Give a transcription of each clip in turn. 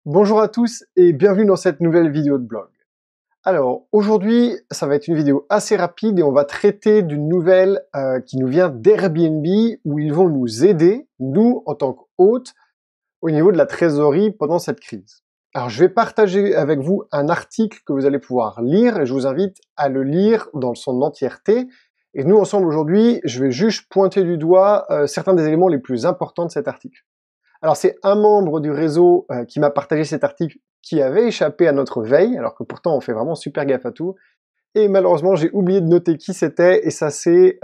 Bonjour à tous et bienvenue dans cette nouvelle vidéo de blog. Alors aujourd'hui, ça va être une vidéo assez rapide et on va traiter d'une nouvelle qui nous vient d'Airbnb où ils vont nous aider, nous en tant qu'hôtes, au niveau de la trésorerie pendant cette crise. Alors je vais partager avec vous un article que vous allez pouvoir lire et je vous invite à le lire dans son entièreté. Et nous ensemble aujourd'hui, je vais juste pointer du doigt certains des éléments les plus importants de cet article. Alors c'est un membre du réseau qui m'a partagé cet article qui avait échappé à notre veille, alors que pourtant on fait vraiment super gaffe à tout. Et malheureusement j'ai oublié de noter qui c'était et ça s'est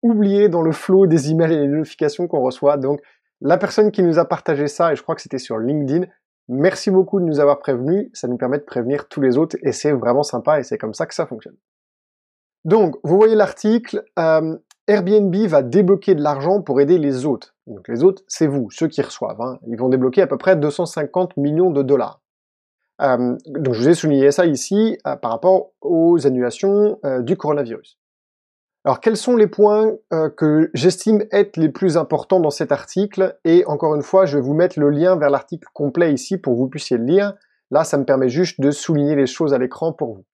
oublié dans le flot des emails et des notifications qu'on reçoit. Donc la personne qui nous a partagé ça, et je crois que c'était sur LinkedIn, merci beaucoup de nous avoir prévenus, ça nous permet de prévenir tous les autres et c'est vraiment sympa et c'est comme ça que ça fonctionne. Donc, vous voyez l'article, Airbnb va débloquer de l'argent pour aider les hôtes. Donc les hôtes, c'est vous, ceux qui reçoivent. Hein. Ils vont débloquer à peu près 250 millions de dollars. Donc je vous ai souligné ça ici par rapport aux annulations du coronavirus. Alors quels sont les points que j'estime être les plus importants dans cet article? Et encore une fois, je vais vous mettre le lien vers l'article complet ici pour que vous puissiez le lire. Là, ça me permet juste de souligner les choses à l'écran pour vous.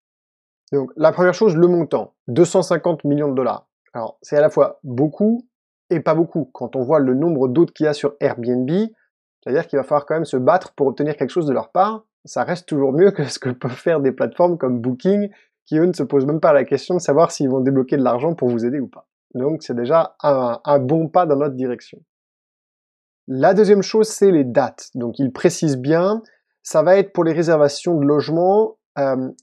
Donc la première chose, le montant, 250 millions de dollars. Alors c'est à la fois beaucoup et pas beaucoup. Quand on voit le nombre d'hôtes qu'il y a sur Airbnb, c'est-à-dire qu'il va falloir quand même se battre pour obtenir quelque chose de leur part. Ça reste toujours mieux que ce que peuvent faire des plateformes comme Booking, qui eux ne se posent même pas la question de savoir s'ils vont débloquer de l'argent pour vous aider ou pas. Donc c'est déjà un bon pas dans notre direction. La deuxième chose, c'est les dates. Donc ils précisent bien, ça va être pour les réservations de logements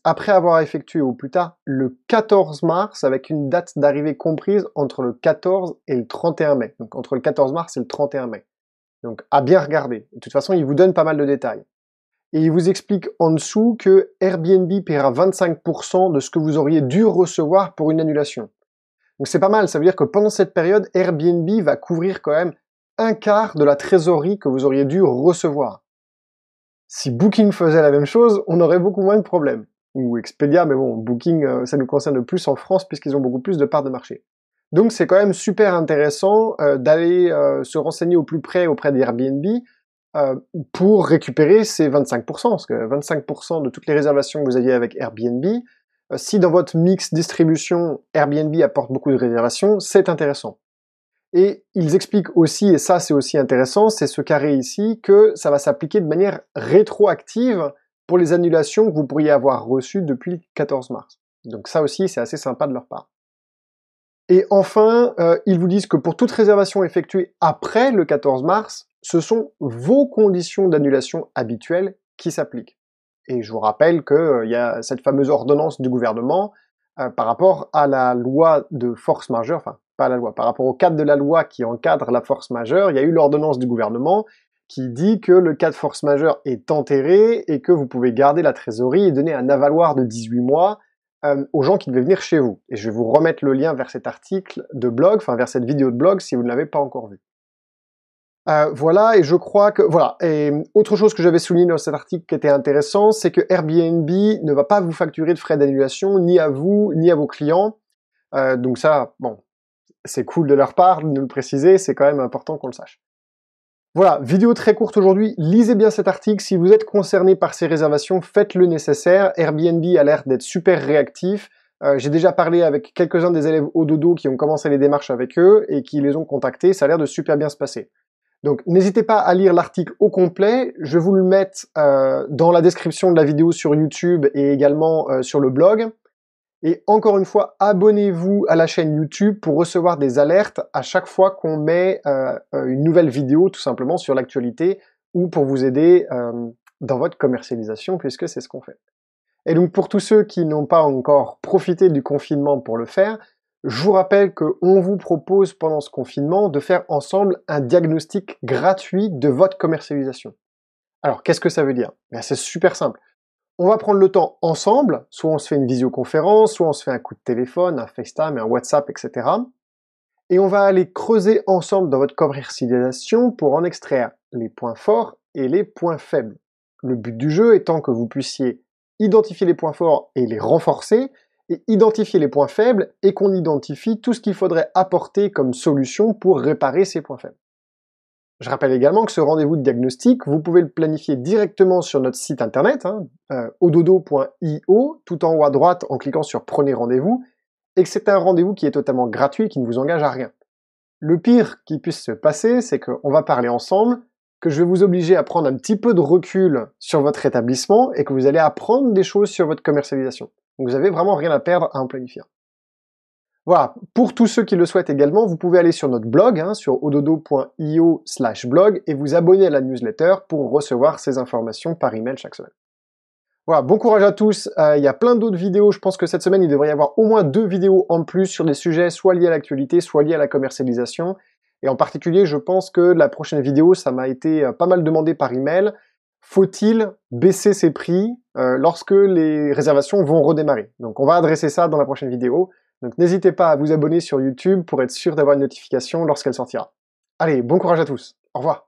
après avoir effectué au plus tard le 14 mars avec une date d'arrivée comprise entre le 14 et le 31 mai. Donc entre le 14 mars et le 31 mai. Donc à bien regarder. De toute façon, il vous donne pas mal de détails. Et il vous explique en dessous que Airbnb paiera 25% de ce que vous auriez dû recevoir pour une annulation. Donc c'est pas mal, ça veut dire que pendant cette période, Airbnb va couvrir quand même un quart de la trésorerie que vous auriez dû recevoir. Si Booking faisait la même chose, on aurait beaucoup moins de problèmes. Ou Expedia, mais bon, Booking, ça nous concerne plus en France puisqu'ils ont beaucoup plus de parts de marché. Donc c'est quand même super intéressant d'aller se renseigner au plus près auprès d'Airbnb pour récupérer ces 25%, parce que 25% de toutes les réservations que vous aviez avec Airbnb, si dans votre mix distribution, Airbnb apporte beaucoup de réservations, c'est intéressant. Et ils expliquent aussi, et ça c'est aussi intéressant, c'est ce carré ici, que ça va s'appliquer de manière rétroactive pour les annulations que vous pourriez avoir reçues depuis le 14 mars. Donc ça aussi, c'est assez sympa de leur part. Et enfin, ils vous disent que pour toute réservation effectuée après le 14 mars, ce sont vos conditions d'annulation habituelles qui s'appliquent. Et je vous rappelle qu'il y a cette fameuse ordonnance du gouvernement par rapport à la loi de force majeure, enfin pas la loi, par rapport au cadre de la loi qui encadre la force majeure, il y a eu l'ordonnance du gouvernement qui dit que le cas de force majeure est enterré et que vous pouvez garder la trésorerie et donner un avaloir de 18 mois aux gens qui devaient venir chez vous. Et je vais vous remettre le lien vers cet article de blog, enfin vers cette vidéo de blog si vous ne l'avez pas encore vu. Voilà, et je crois que... Voilà, et autre chose que j'avais souligné dans cet article qui était intéressant, c'est que Airbnb ne va pas vous facturer de frais d'annulation, ni à vous, ni à vos clients. Donc ça, bon, c'est cool de leur part de nous le préciser, c'est quand même important qu'on le sache. Voilà, vidéo très courte aujourd'hui, lisez bien cet article, si vous êtes concerné par ces réservations, faites le nécessaire, Airbnb a l'air d'être super réactif, j'ai déjà parlé avec quelques-uns des élèves au dodo qui ont commencé les démarches avec eux et qui les ont contactés, ça a l'air de super bien se passer. Donc n'hésitez pas à lire l'article au complet, je vais vous le mettre dans la description de la vidéo sur YouTube et également sur le blog. Et encore une fois, abonnez-vous à la chaîne YouTube pour recevoir des alertes à chaque fois qu'on met une nouvelle vidéo, tout simplement, sur l'actualité, ou pour vous aider dans votre commercialisation, puisque c'est ce qu'on fait. Et donc pour tous ceux qui n'ont pas encore profité du confinement pour le faire, je vous rappelle qu'on vous propose pendant ce confinement de faire ensemble un diagnostic gratuit de votre commercialisation. Alors qu'est-ce que ça veut dire? Ben, c'est super simple. On va prendre le temps ensemble, soit on se fait une visioconférence, soit on se fait un coup de téléphone, un FaceTime, un WhatsApp, etc. Et on va aller creuser ensemble dans votre commercialisation pour en extraire les points forts et les points faibles. Le but du jeu étant que vous puissiez identifier les points forts et les renforcer, et identifier les points faibles et qu'on identifie tout ce qu'il faudrait apporter comme solution pour réparer ces points faibles. Je rappelle également que ce rendez-vous de diagnostic, vous pouvez le planifier directement sur notre site internet, ododo.io, tout en haut à droite en cliquant sur Prenez rendez-vous, et que c'est un rendez-vous qui est totalement gratuit et qui ne vous engage à rien. Le pire qui puisse se passer, c'est qu'on va parler ensemble, que je vais vous obliger à prendre un petit peu de recul sur votre établissement et que vous allez apprendre des choses sur votre commercialisation. Donc vous avez vraiment rien à perdre à en planifier. Voilà, pour tous ceux qui le souhaitent également, vous pouvez aller sur notre blog, sur ododo.io/blog, et vous abonner à la newsletter pour recevoir ces informations par email chaque semaine. Voilà, bon courage à tous, il y a plein d'autres vidéos, je pense que cette semaine il devrait y avoir au moins 2 vidéos en plus sur des sujets soit liés à l'actualité, soit liés à la commercialisation, et en particulier je pense que la prochaine vidéo, ça m'a été pas mal demandé par email, faut-il baisser ses prix lorsque les réservations vont redémarrer? Donc on va adresser ça dans la prochaine vidéo. Donc n'hésitez pas à vous abonner sur YouTube pour être sûr d'avoir une notification lorsqu'elle sortira. Allez, bon courage à tous. Au revoir.